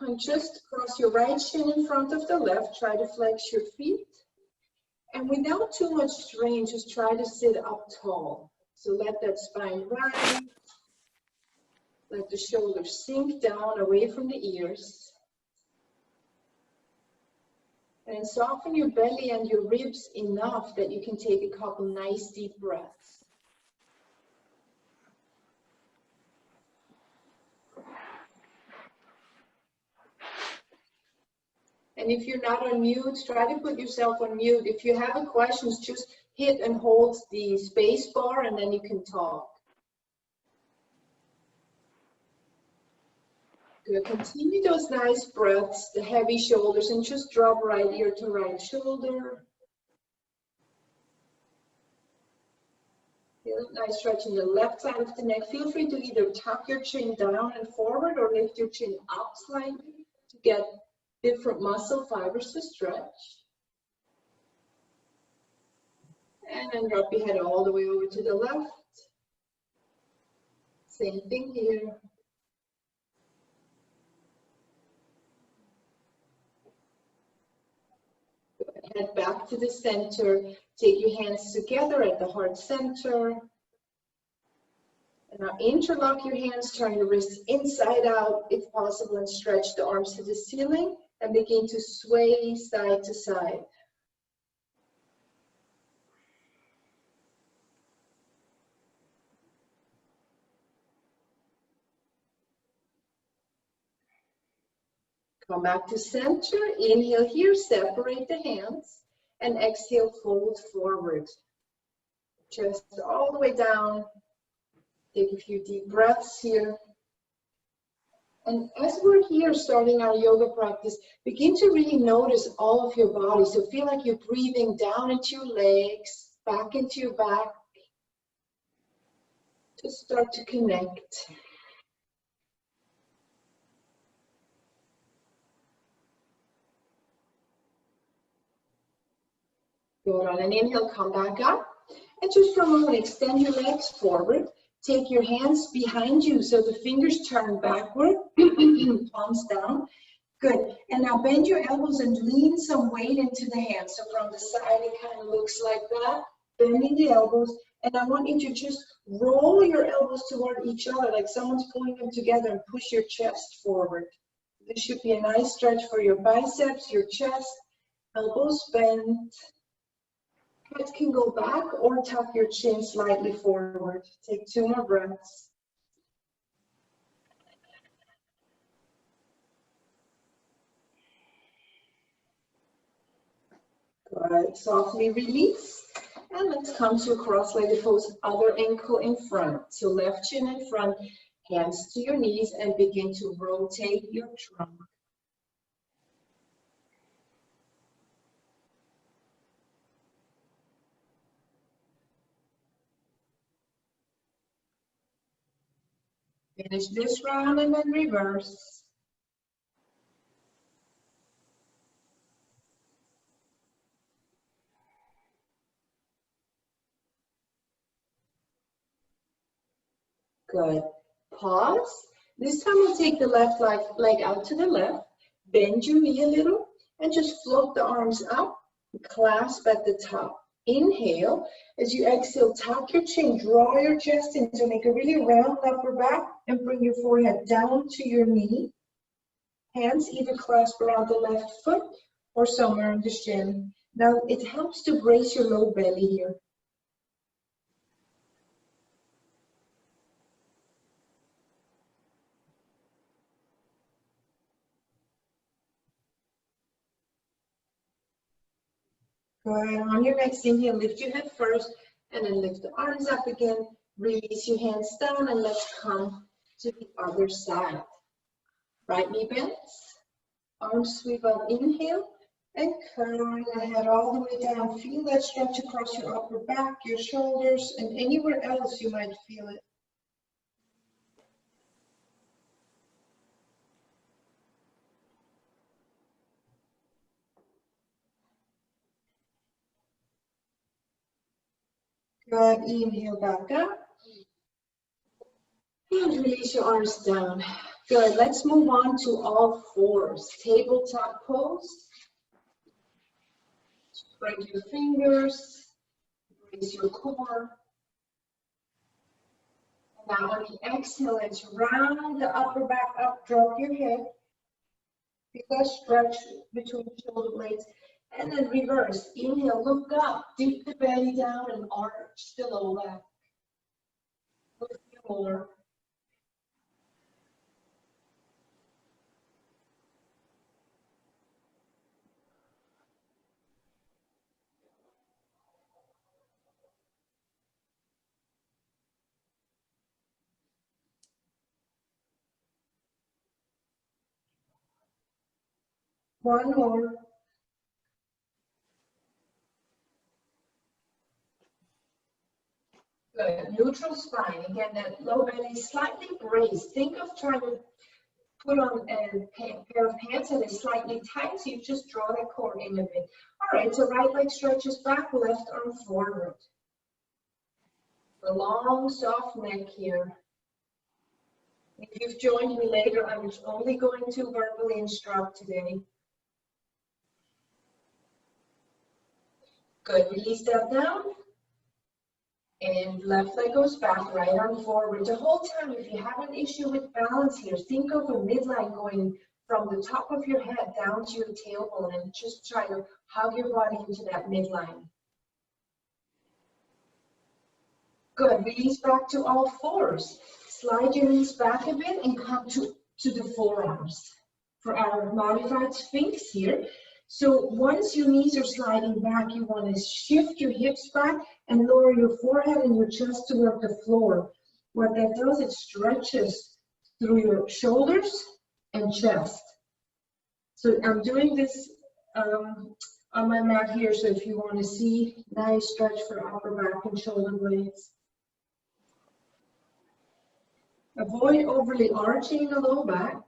And just cross your right shin in front of the left. Try to flex your feet. And without too much strain, just try to sit up tall. So let that spine rise. Let the shoulders sink down away from the ears. And soften your belly and your ribs enough that you can take a couple nice deep breaths. And if you're not on mute, try to put yourself on mute. If you have a question, just hit and hold the space bar and then you can talk. Good. Continue those nice breaths, the heavy shoulders, and just drop right ear to right shoulder. Feel a nice stretch in the left side of the neck. Feel free to either tuck your chin down and forward or lift your chin up slightly to get different muscle fibers to stretch. And then drop your head all the way over to the left. Same thing here. Head back to the center. Take your hands together at the heart center. And now interlock your hands, turn your wrists inside out if possible, and stretch the arms to the ceiling and begin to sway side to side. Come back to center. Inhale here, separate the hands, and exhale, fold forward. Chest all the way down. Take a few deep breaths here. And as we're here starting our yoga practice, begin to really notice all of your body. So feel like you're breathing down into your legs, back into your back. Just start to connect. Good. On an inhale, come back up. And just for a moment, extend your legs forward. Take your hands behind you so the fingers turn backward, palms down. Good. And now bend your elbows and lean some weight into the hands. So from the side, it kind of looks like that. Bending the elbows. And I want you to just roll your elbows toward each other, like someone's pulling them together, and push your chest forward. This should be a nice stretch for your biceps, your chest, elbows bent. Head can go back or tuck your chin slightly forward. Take 2 more breaths. Good. Softly release. And let's come to a cross-legged pose, other ankle in front. So left shin in front, hands to your knees, and begin to rotate your trunk. Finish this round and then reverse. Good. Pause. This time we'll take the left leg out to the left. Bend your knee a little and just float the arms up. Clasp at the top. Inhale. As you exhale, tuck your chin, draw your chest in to make a really round upper back and bring your forehead down to your knee. Hands either clasp around the left foot or somewhere on the shin. Now it helps to brace your low belly here. Good. On your next inhale, lift your head first and then lift the arms up again. Release your hands down and let's come to the other side. Right knee bends, arms sweep up, inhale, and curl the head all the way down. Feel that stretch across your upper back, your shoulders, and anywhere else you might feel it. Good. Inhale back up. And release your arms down. Good, let's move on to all fours. Tabletop pose. Spread your fingers, raise your core. And now on the exhale, let's round the upper back up, drop your head. Feel that stretch between the shoulder blades. And then reverse. Inhale, look up, dip the belly down and arch the low back. A few more. One more. Good. Neutral spine. Again, that low belly is slightly raised. Think of trying to put on a pair of pants that is slightly tight, so you just draw the core in a bit. All right, so right leg stretches back, left arm forward. The long, soft neck here. If you've joined me later, I'm only going to verbally instruct today. Good, release that down. And left leg goes back, right arm forward. The whole time, if you have an issue with balance here, think of a midline going from the top of your head down to your tailbone and just try to hug your body into that midline. Good, release back to all fours. Slide your knees back a bit and come to the forearms for our modified Sphinx here. So once your knees are sliding back, you want to shift your hips back and lower your forehead and your chest toward the floor. What that does, it stretches through your shoulders and chest. So I'm doing this on my mat here, so if you want to see, nice stretch for upper back and shoulder blades. Avoid overly arching the low back.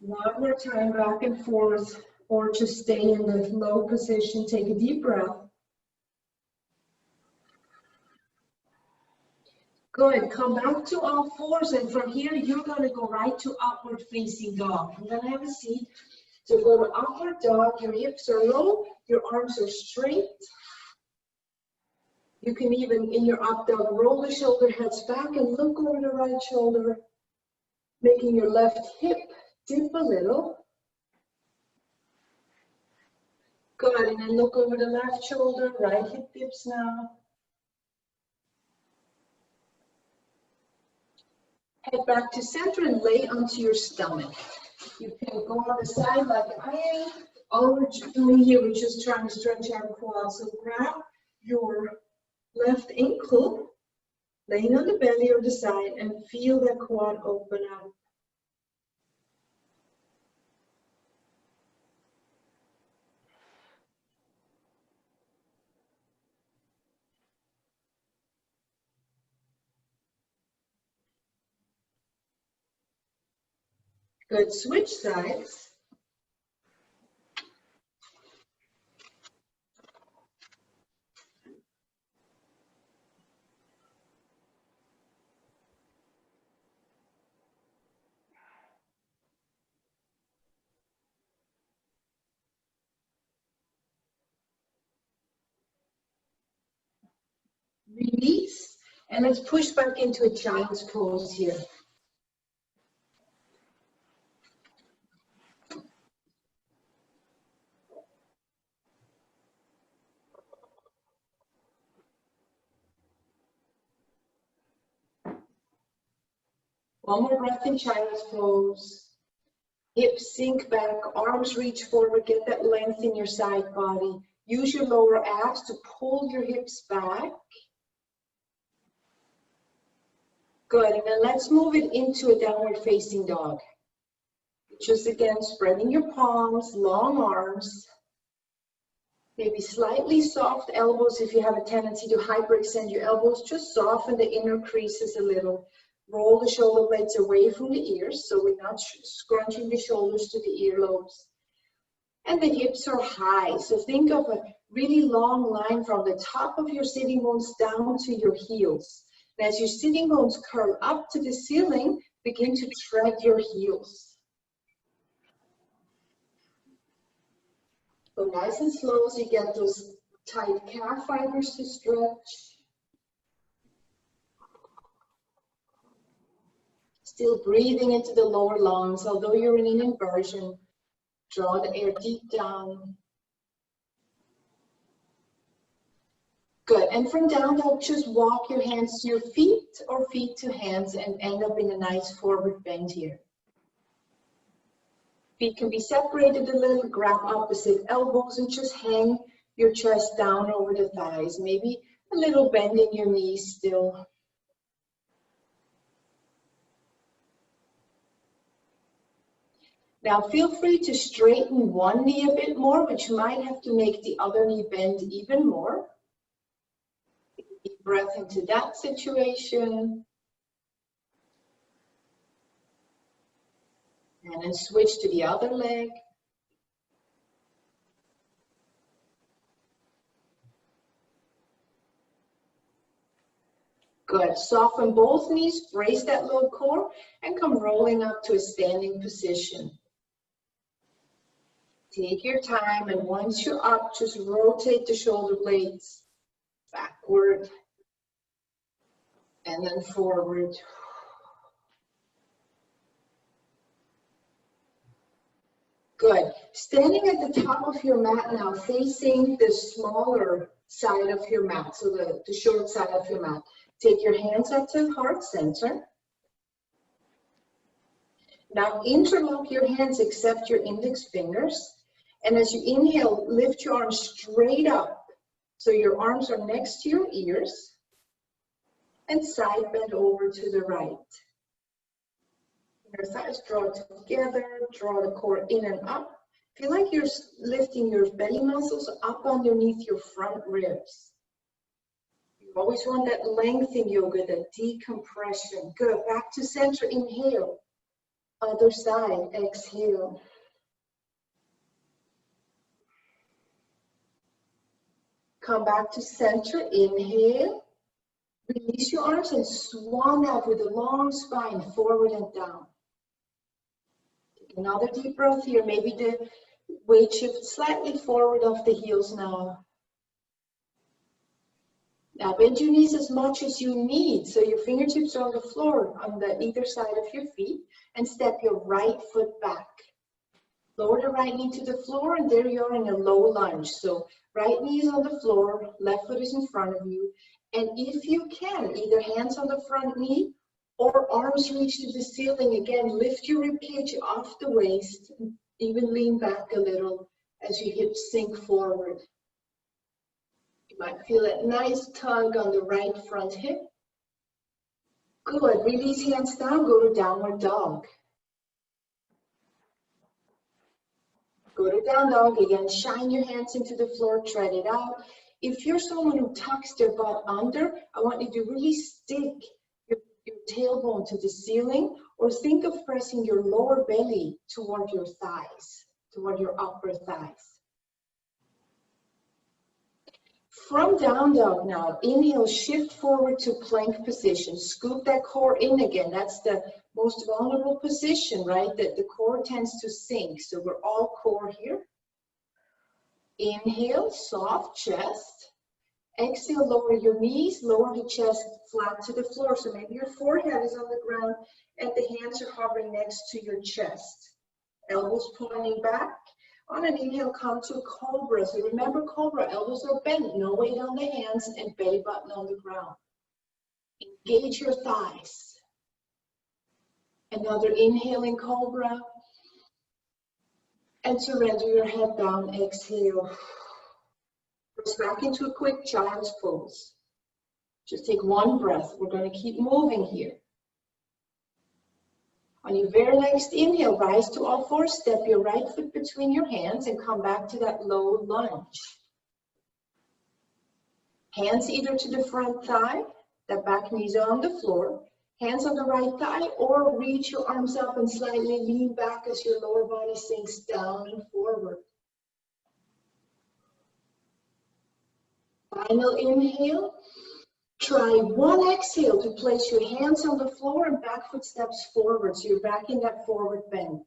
One more time, back and forth, or just stay in the low position. Take a deep breath. Good, come back to all fours, and from here, you're gonna go right to upward facing dog. I'm gonna have a seat. So go to upward dog, your hips are low, your arms are straight. You can even, in your up dog, roll the shoulder heads back and look over the right shoulder, making your left hip dip a little. Good, and then look over the left shoulder, right hip dips now. Head back to center and lay onto your stomach. You can go on the side like I am. All we're doing here, we're just trying to stretch our quads. So grab your left ankle, laying on the belly or the side, and feel that quad open up. Good, switch sides. Release, and let's push back into a child's pose here. One more breath in child's pose. Hips sink back, arms reach forward, get that length in your side body. Use your lower abs to pull your hips back. Good, and then let's move it into a downward facing dog. Just again, spreading your palms, long arms. Maybe slightly soft elbows if you have a tendency to hyperextend your elbows. Just soften the inner creases a little. Roll the shoulder blades away from the ears, so we're not scrunching the shoulders to the earlobes. And the hips are high, so think of a really long line from the top of your sitting bones down to your heels. And as your sitting bones curl up to the ceiling, begin to tread your heels. Go nice and slow so you get those tight calf fibers to stretch. Still breathing into the lower lungs, although you're in an inversion. Draw the air deep down. Good, and from down dog, just walk your hands to your feet or feet to hands and end up in a nice forward bend here. Feet can be separated a little, grab opposite elbows and just hang your chest down over the thighs. Maybe a little bend in your knees still. Now feel free to straighten one knee a bit more, which might have to make the other knee bend even more. Deep breath into that situation. And then switch to the other leg. Good. Soften both knees, brace that low core, and come rolling up to a standing position. Take your time, and once you're up, just rotate the shoulder blades backward and then forward. Good. Standing at the top of your mat now, facing the smaller side of your mat, so the short side of your mat. Take your hands up to heart center. Now interlock your hands except your index fingers. And as you inhale, lift your arms straight up. So your arms are next to your ears. And side bend over to the right. Your thighs draw together, draw the core in and up. Feel like you're lifting your belly muscles up underneath your front ribs. You always want that length in yoga, that decompression. Good, back to center, inhale. Other side, exhale. Come back to center, inhale. Release your arms and swan out with a long spine, forward and down. Take another deep breath here. Maybe the weight shifts slightly forward off the heels now. Now bend your knees as much as you need, so your fingertips are on the floor on the either side of your feet, and step your right foot back. Lower the right knee to the floor, and there you are in a low lunge. So right knee is on the floor, left foot is in front of you, and if you can, either hands on the front knee or arms reach to the ceiling. Again, lift your ribcage off the waist, even lean back a little as your hips sink forward. You might feel that nice tug on the right front hip. Good. Release hands down, go to downward dog. Go to down dog again. Shine your hands into the floor, tread it out. If you're someone who tucks their butt under, I want you to really stick your tailbone to the ceiling, or think of pressing your lower belly toward your thighs, toward your upper thighs. From down dog now, inhale, shift forward to plank position. Scoop that core in again. That's the most vulnerable position, right? That the core tends to sink. So we're all core here. Inhale, soft chest. Exhale, lower your knees, lower the chest flat to the floor. So maybe your forehead is on the ground and the hands are hovering next to your chest. Elbows pointing back. On an inhale, come to cobra. So remember cobra, elbows are bent, no weight on the hands, and belly button on the ground. Engage your thighs. Another inhale in cobra. And surrender your head down, exhale. Press back into a quick child's pose. Just take one breath. We're going to keep moving here. On your very next inhale, rise to all fours, step your right foot between your hands and come back to that low lunge. Hands either to the front thigh, that back knee is on the floor, hands on the right thigh, or reach your arms up and slightly lean back as your lower body sinks down and forward. Final inhale. Try one exhale to place your hands on the floor and back foot steps forward. So you're back in that forward bend.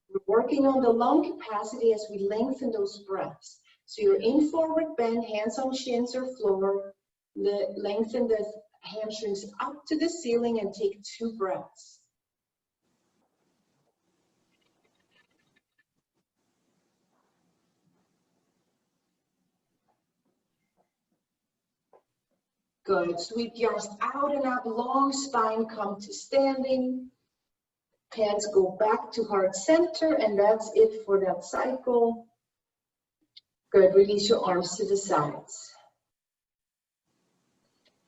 We're working on the lung capacity as we lengthen those breaths. So you're in forward bend, hands on shins or floor. Lengthen the hamstrings up to the ceiling and take 2 breaths. Good. Sweep the arms out and up, long spine, come to standing. Hands go back to heart center, and that's it for that cycle. Good. Release your arms to the sides.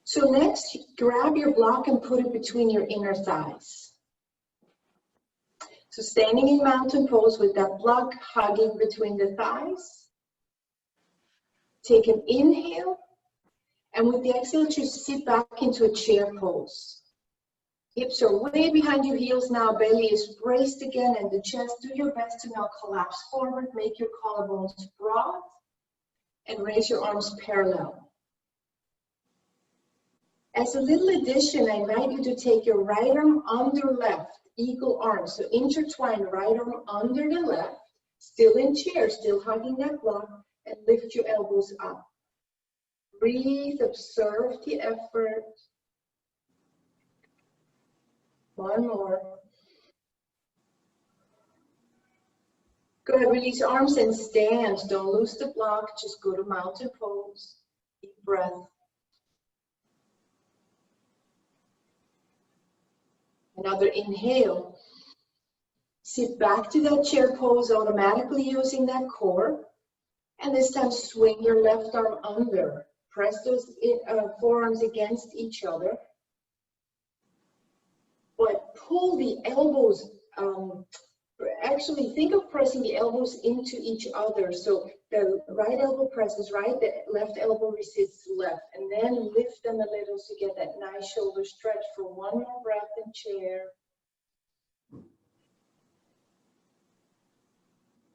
So next, grab your block and put it between your inner thighs. So standing in mountain pose with that block hugging between the thighs. Take an inhale. And with the exhale, just sit back into a chair pose. Hips are way behind your heels now. Belly is braced again, and the chest. Do your best to now collapse forward. Make your collarbones broad. And raise your arms parallel. As a little addition, I invite you to take your right arm under left, eagle arm. So intertwine right arm under the left, still in chair, still hugging that block, and lift your elbows up. Breathe, observe the effort. One more. Good, release arms and stand. Don't lose the block, just go to mountain pose. Deep breath. Another inhale. Sit back to that chair pose, automatically using that core. And this time swing your left arm under. Press those forearms against each other. But pull the elbows, actually think of pressing the elbows into each other. So the right elbow presses right, the left elbow resists left. And then lift them a little to get that nice shoulder stretch for one more breath in chair.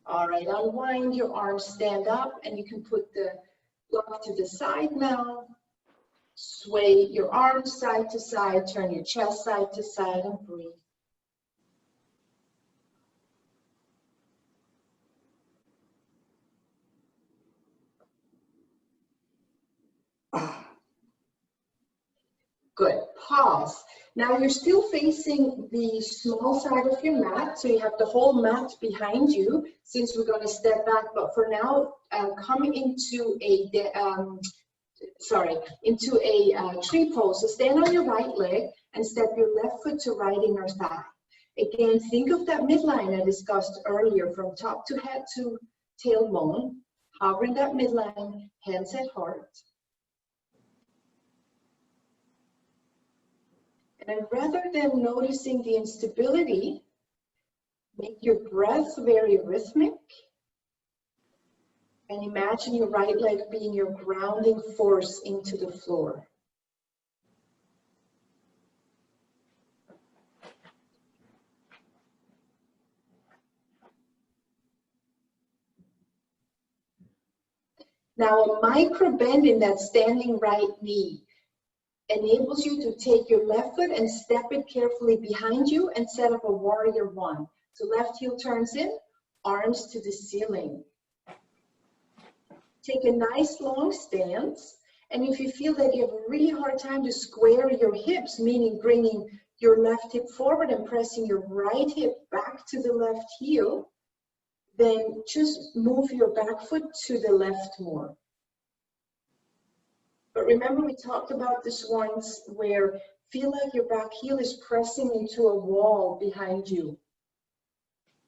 All right, unwind your arms, stand up, and you can put the block to the side now. Sway your arms side to side, turn your chest side to side, and breathe. Good, pause. Now you're still facing the small side of your mat, so you have the whole mat behind you since we're going to step back. But for now, come into a tree pose. So stand on your right leg and step your left foot to right inner thigh. Again, think of that midline I discussed earlier, from top to head to tailbone. Hover in that midline, hands at heart. And rather than noticing the instability, make your breath very rhythmic. And imagine your right leg being your grounding force into the floor. Now a micro bend in that standing right knee enables you to take your left foot and step it carefully behind you and set up a warrior one. So left heel turns in, arms to the ceiling. Take a nice long stance, and if you feel that you have a really hard time to square your hips, meaning bringing your left hip forward and pressing your right hip back to the left heel, then just move your back foot to the left more. But remember, we talked about this once, where feel like your back heel is pressing into a wall behind you.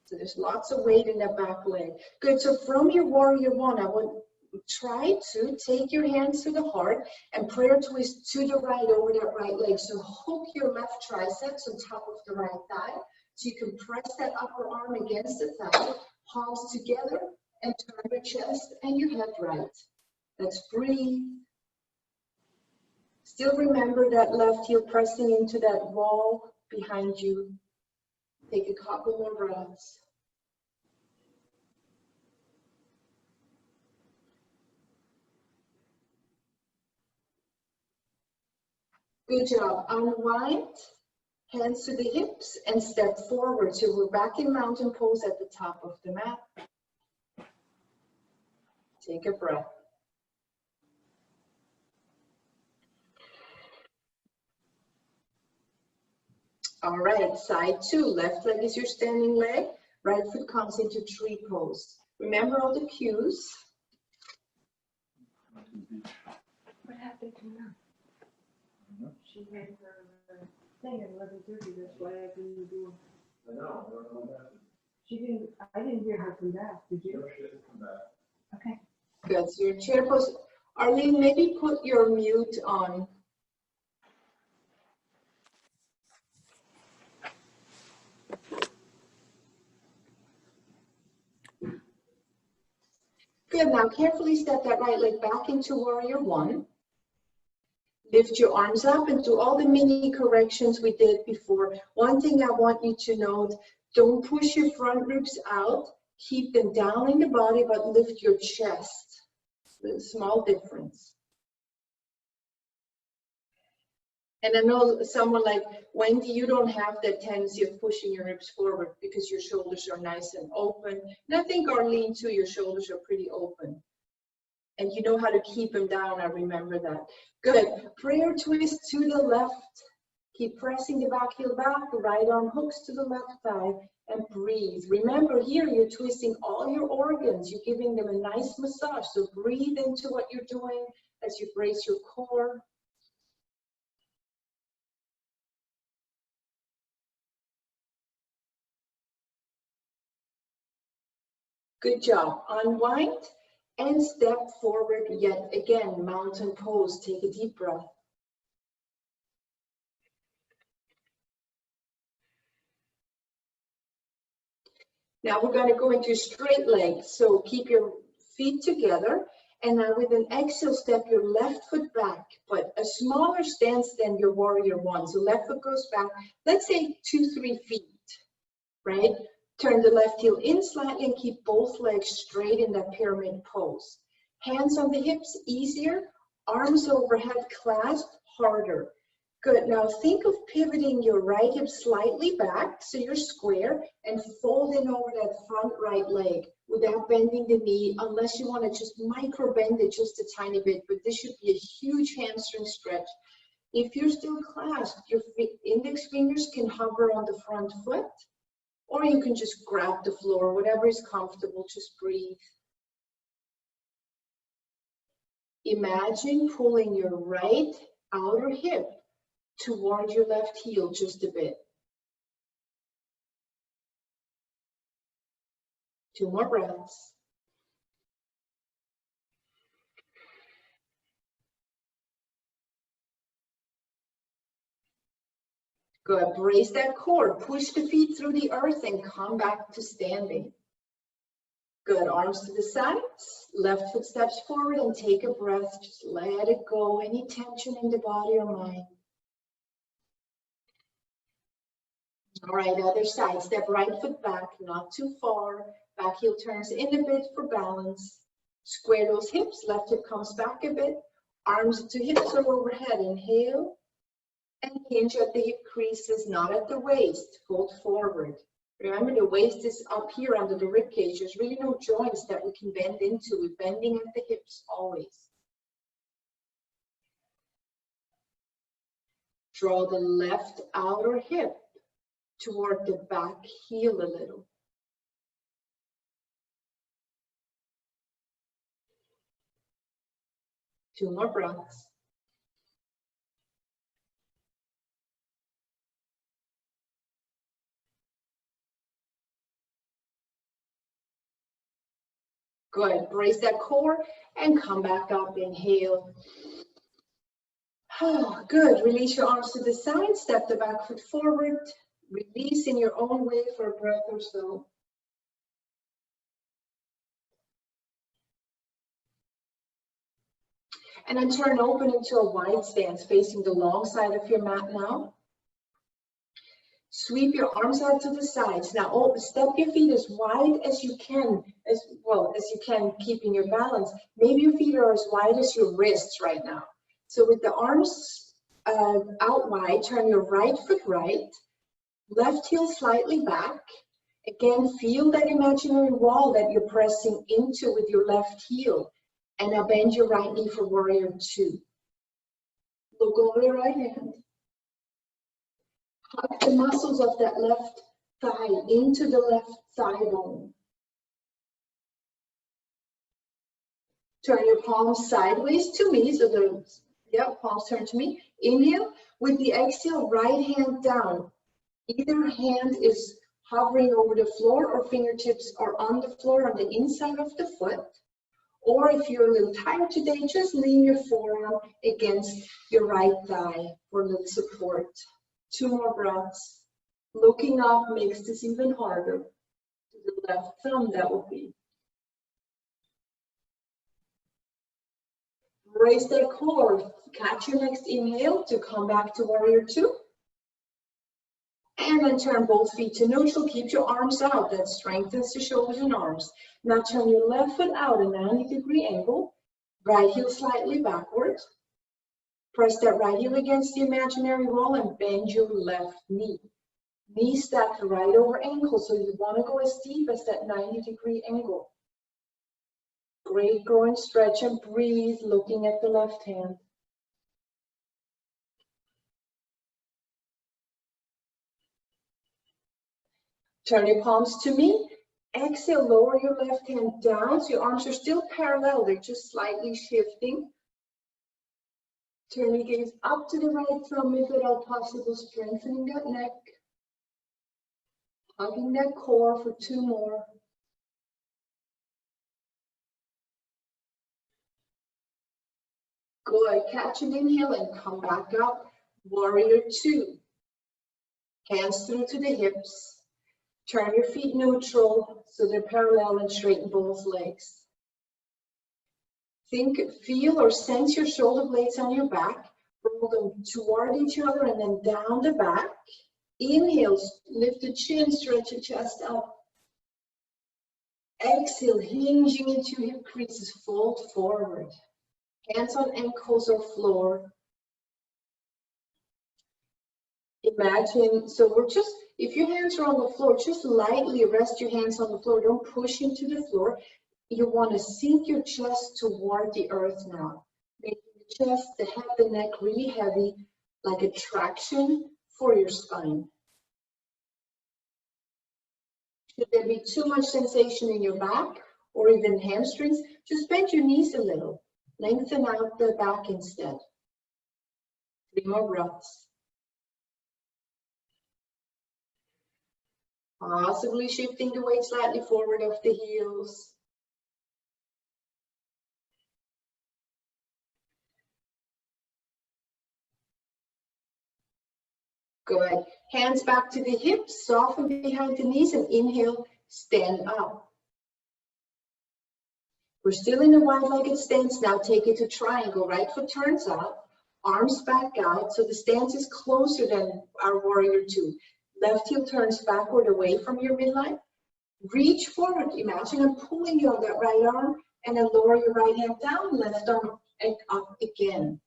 So there's lots of weight in that back leg. Good, so from your warrior one, I would try to take your hands to the heart and prayer twist to the right over that right leg. So hook your left triceps on top of the right thigh. So you can press that upper arm against the thigh, palms together, and turn your chest and your head right. Let's breathe. Still remember that left heel pressing into that wall behind you. Take a couple more breaths. Good job. Unwind, hands to the hips, and step forward. So we're back in mountain pose at the top of the mat. Take a breath. All right, side two. Left leg is your standing leg. Right foot comes into tree pose. Remember all the cues. What happened to her? She had her thing at 11:30. That's why I didn't do it. I know. She didn't. I didn't hear her come back. Did you? No, she didn't come back. Okay. Good. So your chair pose. Arlene, maybe put your mute on. Good. Now carefully step that right leg back into warrior one. Lift your arms up and do all the mini corrections we did before. One thing I want you to note, don't push your front ribs out. Keep them down in the body, but lift your chest. A small difference. And I know someone like, Wendy, you don't have that tendency of pushing your ribs forward because your shoulders are nice and open. And I think Arlene too, your shoulders are pretty open. And you know how to keep them down, I remember that. Good, prayer twist to the left. Keep pressing the back heel back, right arm hooks to the left thigh, and breathe. Remember here, you're twisting all your organs. You're giving them a nice massage. So breathe into what you're doing as you brace your core. Good job. Unwind and step forward yet again. Mountain pose. Take a deep breath. Now we're going to go into straight legs. So keep your feet together. And now with an exhale, step your left foot back, but a smaller stance than your warrior one. So left foot goes back, let's say 2-3 feet, right? Turn the left heel in slightly and keep both legs straight in that pyramid pose. Hands on the hips, easier. Arms overhead, clasp harder. Good. Now think of pivoting your right hip slightly back so you're square and folding over that front right leg without bending the knee, unless you want to just micro bend it just a tiny bit, but this should be a huge hamstring stretch. If you're still clasped, your index fingers can hover on the front foot, or you can just grab the floor, whatever is comfortable, just breathe. Imagine pulling your right outer hip toward your left heel just a bit. 2 more breaths. Good. Brace that core. Push the feet through the earth and come back to standing. Good. Arms to the sides. Left foot steps forward and take a breath. Just let it go. Any tension in the body or mind. All right, other side. Step right foot back, not too far. Back heel turns in a bit for balance. Square those hips. Left hip comes back a bit. Arms to hips or overhead. Inhale. And hinge at the hip creases, not at the waist. Fold forward. Remember, the waist is up here under the rib cage. There's really no joints that we can bend into. We're bending at the hips always. Draw the left outer hip toward the back heel a little. Two more breaths. Good. Brace that core and come back up. Inhale. Oh, good. Release your arms to the side. Step the back foot forward. Release in your own way for a breath or so. And then turn open into a wide stance, facing the long side of your mat now. Sweep your arms out to the sides. Now, step your feet as wide as you can, as well as you can, keeping your balance. Maybe your feet are as wide as your wrists right now. So with the arms out wide, turn your right foot right, left heel slightly back. Again, feel that imaginary wall that you're pressing into with your left heel. And now bend your right knee for warrior two. Look over your right hand. Hug the muscles of that left thigh into the left thigh bone. Turn your palms sideways to me, so the palms turn to me. Inhale, with the exhale, right hand down. Either hand is hovering over the floor or fingertips are on the floor on the inside of the foot. Or if you're a little tired today, just lean your forearm against your right thigh for a little support. 2 more breaths. Looking up makes this even harder. To the left thumb, that will be. Raise that core. Catch your next inhale to come back to warrior two. And then turn both feet to neutral. Keep your arms out. That strengthens the shoulders and arms. Now turn your left foot out, a 90-degree angle. Right heel slightly backward. Press that right heel against the imaginary wall and bend your left knee. Knee stacked right over ankle, so you want to go as deep as that 90-degree angle. Great groin stretch and breathe, looking at the left hand. Turn your palms to me. Exhale, lower your left hand down, so your arms are still parallel, they're just slightly shifting. Turn your gaze up to the right thumb, if at all possible, strengthening that neck. Hugging that core for 2 more. Good, catch an inhale and come back up. Warrior two. Hands through to the hips. Turn your feet neutral so they're parallel and straighten both legs. Think, feel or sense your shoulder blades on your back. Roll them toward each other and then down the back. Inhale, lift the chin, stretch your chest up. Exhale, hinging into hip creases, fold forward. Hands on ankles or floor. Imagine, so we're just, if your hands are on the floor, just lightly rest your hands on the floor. Don't push into the floor. You want to sink your chest toward the earth now. Making the chest, the head, the neck really heavy, like a traction for your spine. Should there be too much sensation in your back or even hamstrings, just bend your knees a little. Lengthen out the back instead. 3 more breaths. Possibly shifting the weight slightly forward of the heels. Good. Hands back to the hips, soften behind the knees, and inhale, stand up. We're still in a wide-legged stance now. Take it to triangle. Right foot turns up, arms back out, so the stance is closer than our warrior two. Left heel turns backward away from your midline. Reach forward. Imagine I'm pulling you on that right arm, and then lower your right hand down, left arm up again.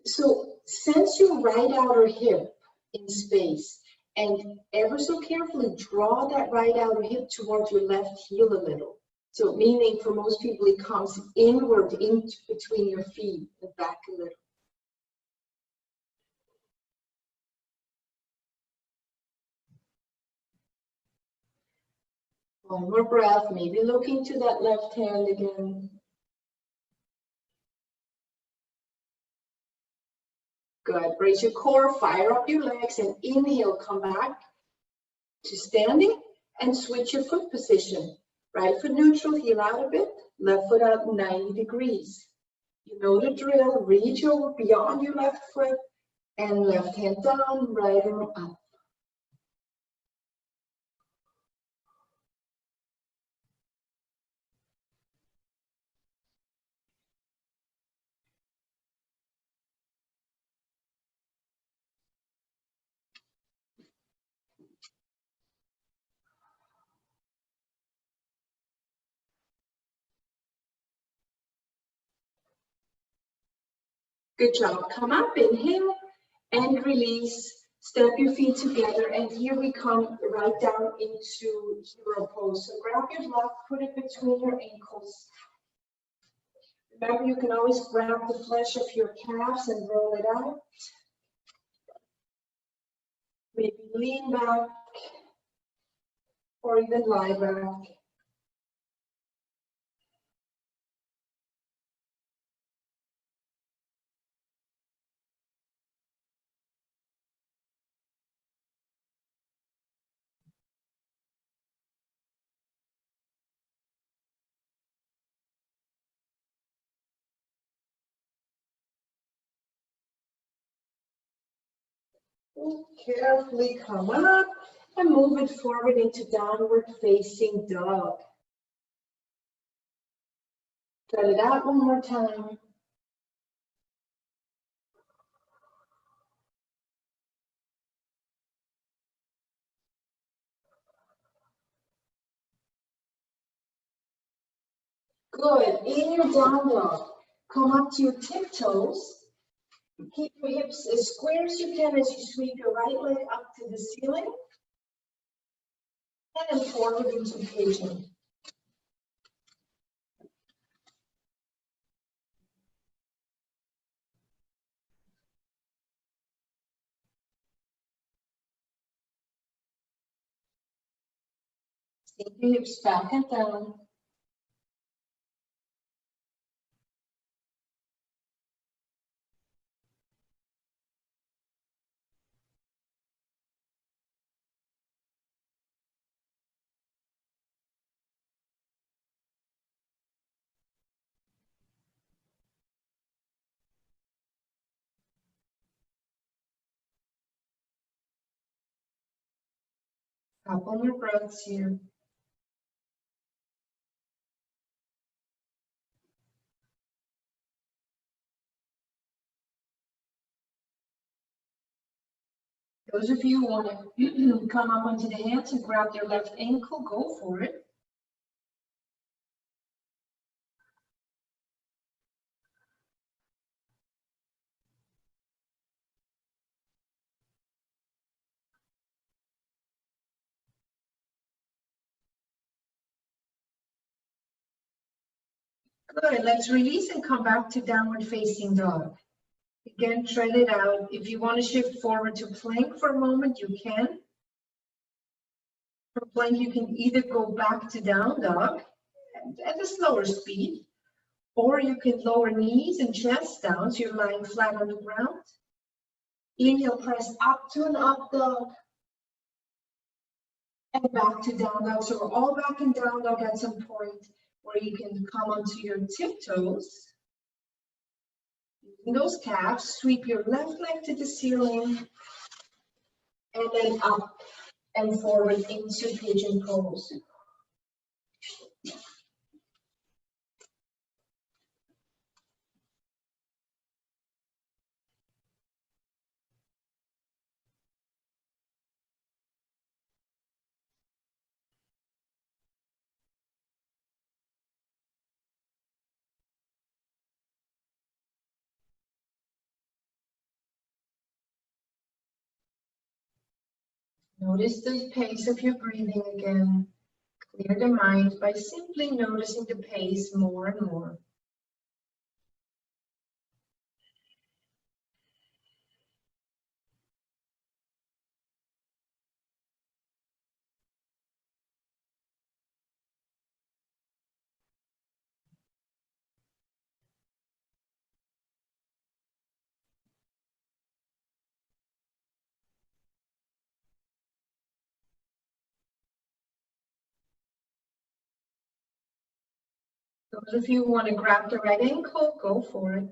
So sense your right outer hip in space, and ever so carefully draw that right outer hip towards your left heel a little. So meaning for most people it comes inward in between your feet and back a little. One more breath, maybe looking to that left hand again. Good, brace your core, fire up your legs, and inhale, come back to standing and switch your foot position. Right foot neutral, heel out a bit, left foot out 90 degrees. You know the drill, reach over beyond your left foot and left hand down, right arm up. Good job. Come up, inhale, and release. Step your feet together, and here we come right down into hero pose. So grab your glove, put it between your ankles. Remember, you can always grab the flesh of your calves and roll it out. Maybe lean back or even lie back. Carefully come up and move it forward into downward facing dog. Try it out one more time. Good. In your down dog, come up to your tiptoes. Keep your hips as square as you can as you sweep your right leg up to the ceiling. And then forward into pigeon. Take your hips back and down. Couple more breaths here. Those of you who want to come up onto the hands and grab their left ankle, go for it. Good, let's release and come back to downward facing dog. Again, try it out. If you want to shift forward to plank for a moment, you can. For plank, you can either go back to down dog at a slower speed, or you can lower knees and chest down so you're lying flat on the ground. Inhale, press up to an up dog, and back to down dog. So we're all back in down dog at some point where you can come onto your tiptoes. Using those calves, sweep your left leg to the ceiling, and then up and forward into pigeon pose. Notice the pace of your breathing again. Clear the mind by simply noticing the pace more and more. Those of you who want to grab the right ankle, go for it.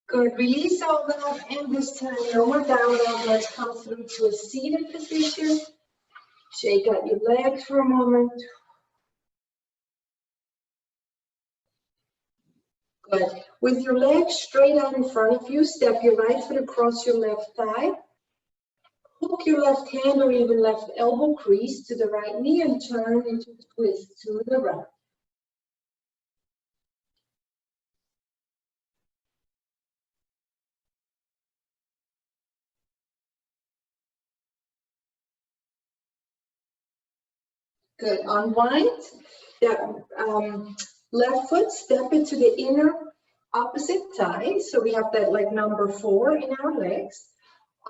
Good, release all that, and this time lower down dog. Let's come through to a seated position. Shake out your legs for a moment. Good. With your legs straight out in front of you, step your right foot across your left thigh. Hook your left hand or even left elbow crease to the right knee and turn into a twist to the right. Good. Unwind. That left foot, step it to the inner opposite thigh. So we have that like number 4 in our legs.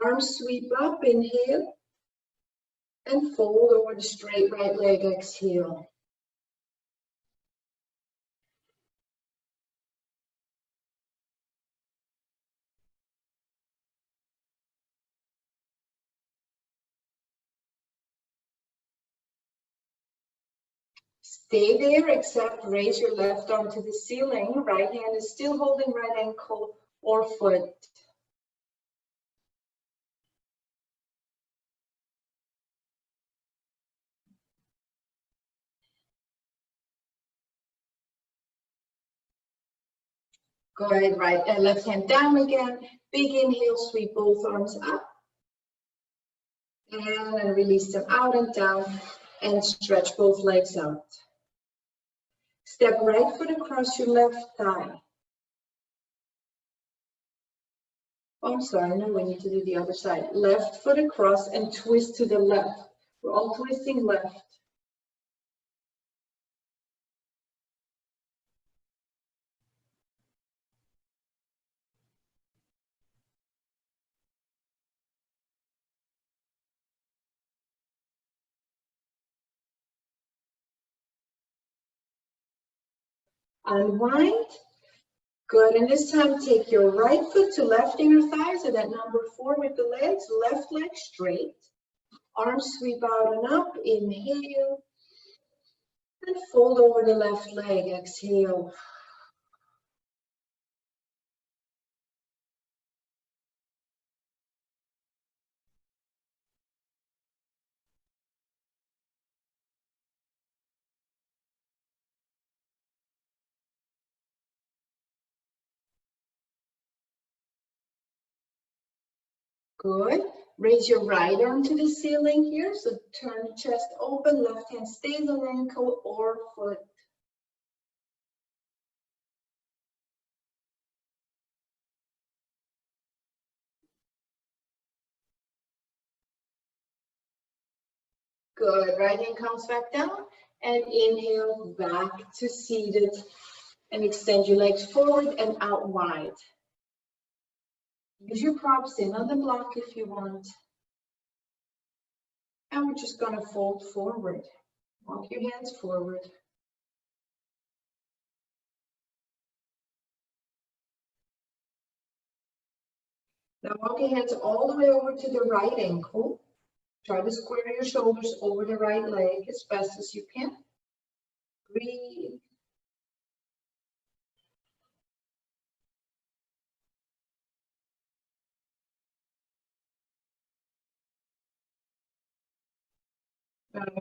Arms sweep up, inhale. And fold over the straight right leg, exhale. Stay there, except raise your left arm to the ceiling. Right hand is still holding right ankle or foot. Good, right and left hand down again. Big inhale, sweep both arms up. And release them out and down. And stretch both legs out. Step right foot across your left thigh. Oh, I'm sorry, no, we need to do the other side. Left foot across and twist to the left. We're all twisting left. Unwind. Good, and this time take your right foot to left inner thigh, so that number 4 with the legs, left leg straight. Arms sweep out and up, inhale. And fold over the left leg, exhale. Good. Raise your right arm to the ceiling here. So turn the chest open, left hand stays on ankle or foot. Good. Right hand comes back down and inhale back to seated. And extend your legs forward and out wide. Use your props in on the block if you want. And we're just going to fold forward. Walk your hands forward. Now walk your hands all the way over to the right ankle. Try to square your shoulders over the right leg as best as you can. Breathe.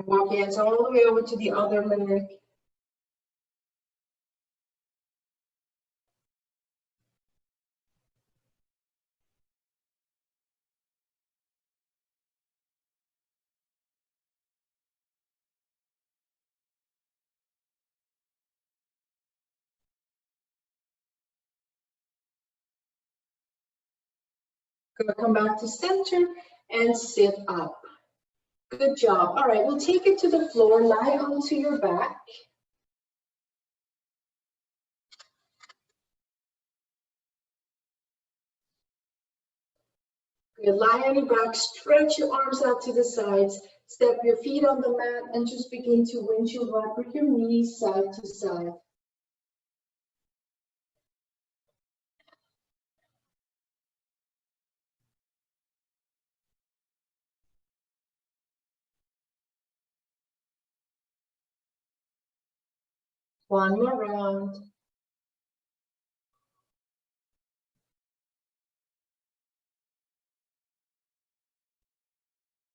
Walk your hands all the way over to the other leg. Gonna come back to center and sit up. Good job. All right, we'll take it to the floor, lie onto your back. Good, lie on your back, stretch your arms out to the sides, step your feet on the mat and just begin to windshield wiper your knees side to side. One more round.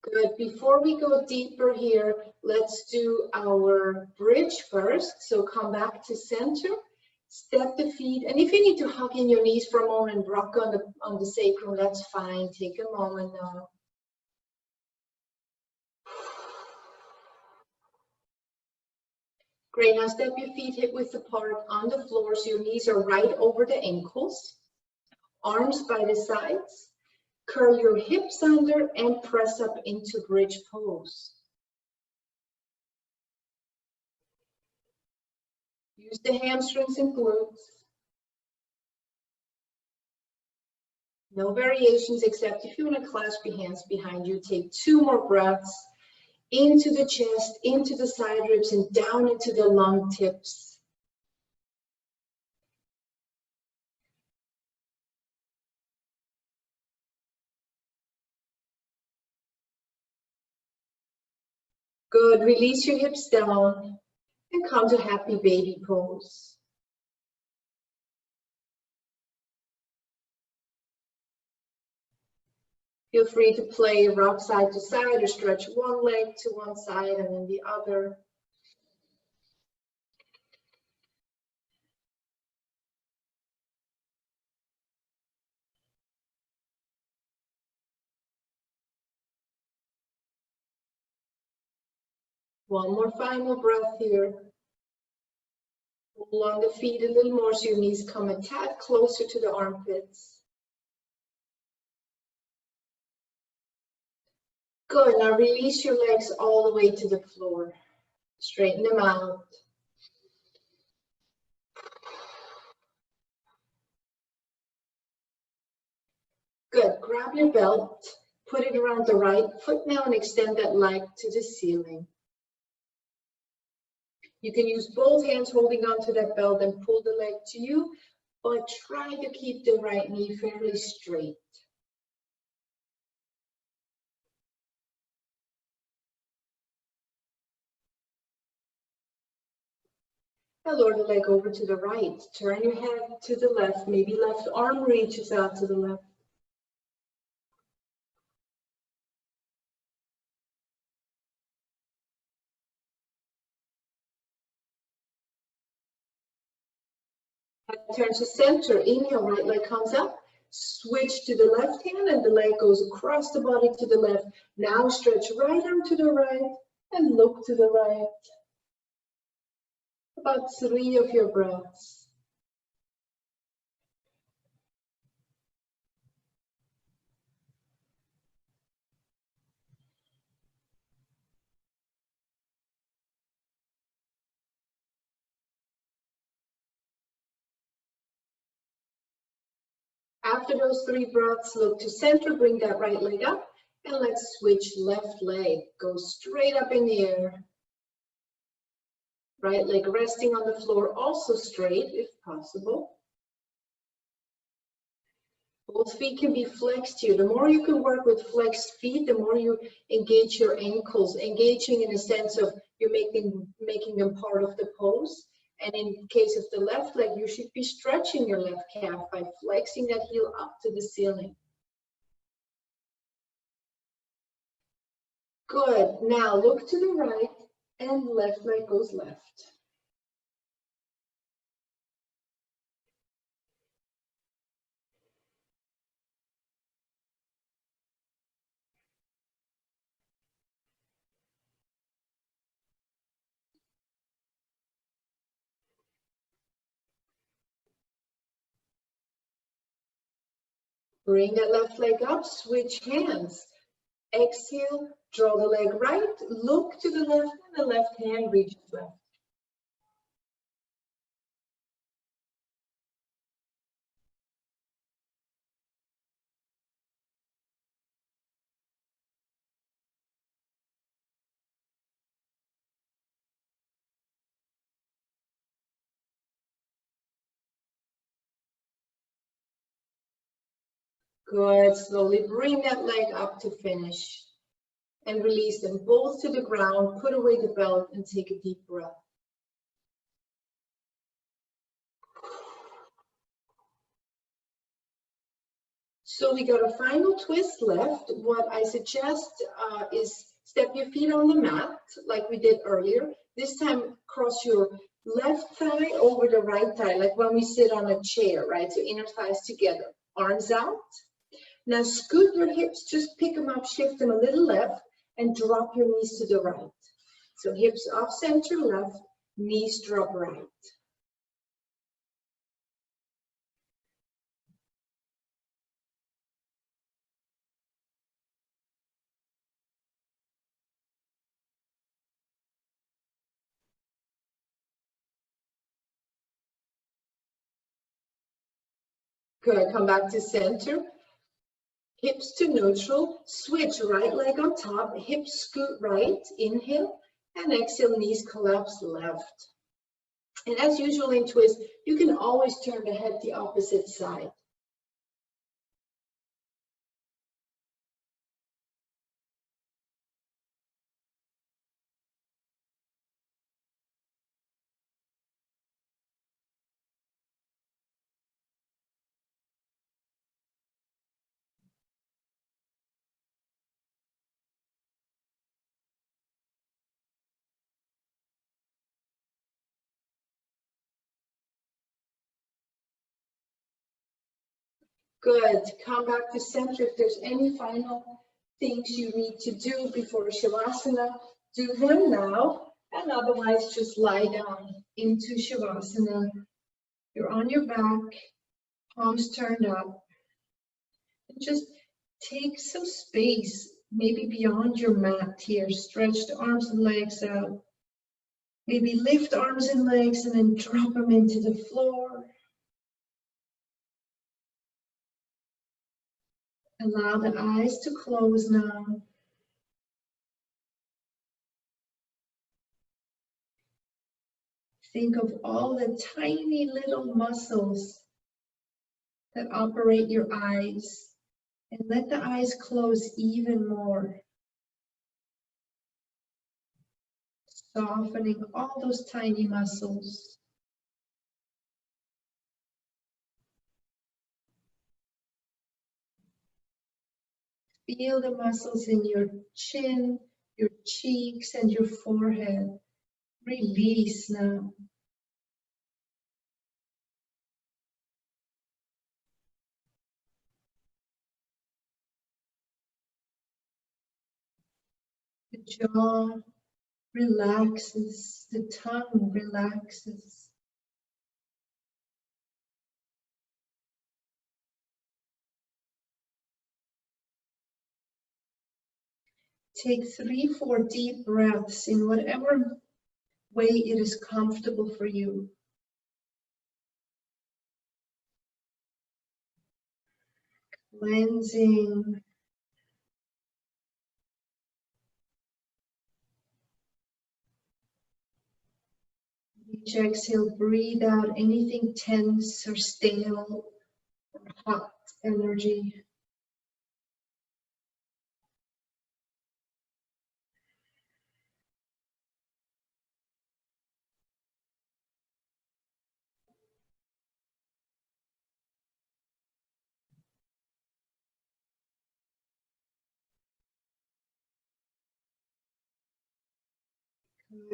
Good. Before we go deeper here, let's do our bridge first. So come back to center, Step the feet, and if you need to hug in your knees for a moment and rock on the sacrum, that's fine. Take a moment now. Great, now step your feet hip width apart on the floor so your knees are right over the ankles. Arms by the sides. Curl your hips under and press up into bridge pose. Use the hamstrings and glutes. No variations except if you want to clasp your hands behind you. Take 2 more breaths into the chest, into the side ribs, and down into the lung tips. Good. Release your hips down and come to happy baby pose. Feel free to play, rock side to side, or stretch one leg to one side and then the other. One more final breath here. Pull on the feet a little more so your knees come a tad closer to the armpits. Good, now release your legs all the way to the floor. Straighten them out. Good, grab your belt, put it around the right foot now and extend that leg to the ceiling. You can use both hands holding onto that belt and pull the leg to you, but try to keep the right knee fairly straight. Now lower the leg over to the right. Turn your head to the left. Maybe left arm reaches out to the left. Head turns to center. Inhale, right leg comes up. Switch to the left hand and the leg goes across the body to the left. Now stretch right arm to the right and look to the right. About 3 of your breaths. After those 3 breaths, look to center, bring that right leg up, and let's switch left leg. Go straight up in the air. Right leg resting on the floor, also straight if possible. Both feet can be flexed here. The more you can work with flexed feet, the more you engage your ankles, engaging in a sense of you're making them part of the pose. And in case of the left leg, you should be stretching your left calf by flexing that heel up to the ceiling. Good. Now look to the right and left leg goes left. Bring that left leg up, switch hands. Exhale, draw the leg right, look to the left, and the left hand reaches left. Good, slowly bring that leg up to finish. And release them both to the ground, put away the belt, and take a deep breath. So we got a final twist left. What I suggest is step your feet on the mat, like we did earlier. This time, cross your Left thigh over the right thigh, like when we sit on a chair, right? So inner thighs together, arms out. Now scoot your hips, just pick them up, shift them a little left, and drop your knees to the right. So hips off center left, knees drop right. Good, come back to center. Hips to neutral, switch right leg on top, hips scoot right, inhale, and exhale, knees collapse left. And as usual in twist, you can always turn the head the opposite side. Good, come back to center. If there's any final things you need to do before Shavasana, do them now, and otherwise just lie down into Shavasana. You're on your back, palms turned up, and just take some space, maybe beyond your mat here. Stretch the arms and legs out. Maybe lift arms and legs and then drop them into the floor. Allow the eyes to close now. Think of all the tiny little muscles that operate your eyes, and let the eyes close even more. Softening all those tiny muscles. Feel the muscles in your chin, your cheeks, and your forehead. Release now. The jaw relaxes, the tongue relaxes. Take 3-4 deep breaths in whatever way it is comfortable for you. Cleansing. Each exhale, breathe out anything tense or stale or hot energy.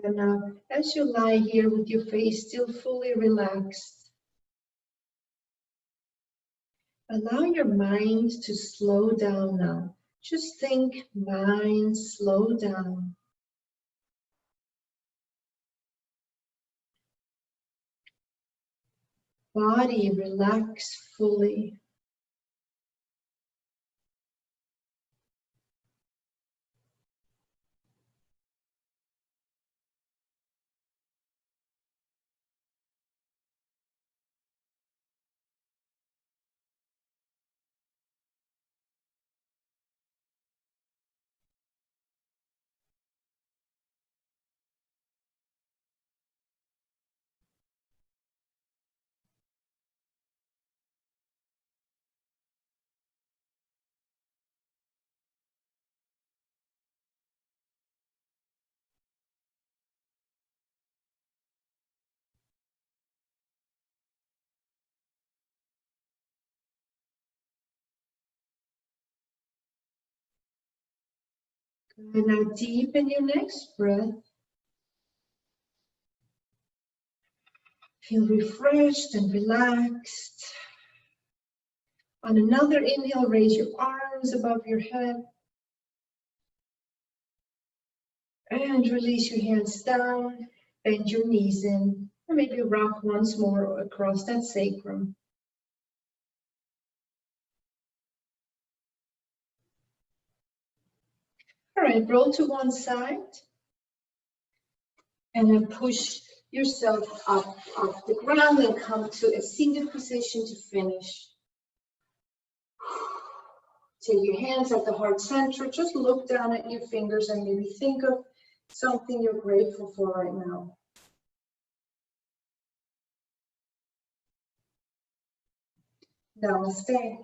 And now, as you lie here with your face still fully relaxed, allow your mind to slow down now. Just think, mind, slow down. Body, relax fully. And now deepen your next breath. Feel refreshed and relaxed. On another inhale, raise your arms above your head. And release your hands down, bend your knees in, and maybe rock once more across that sacrum. All right, roll to one side. And then push yourself up off the ground and come to a seated position to finish. Take your hands at the heart center. Just look down at your fingers and maybe think of something you're grateful for right now. Namaste.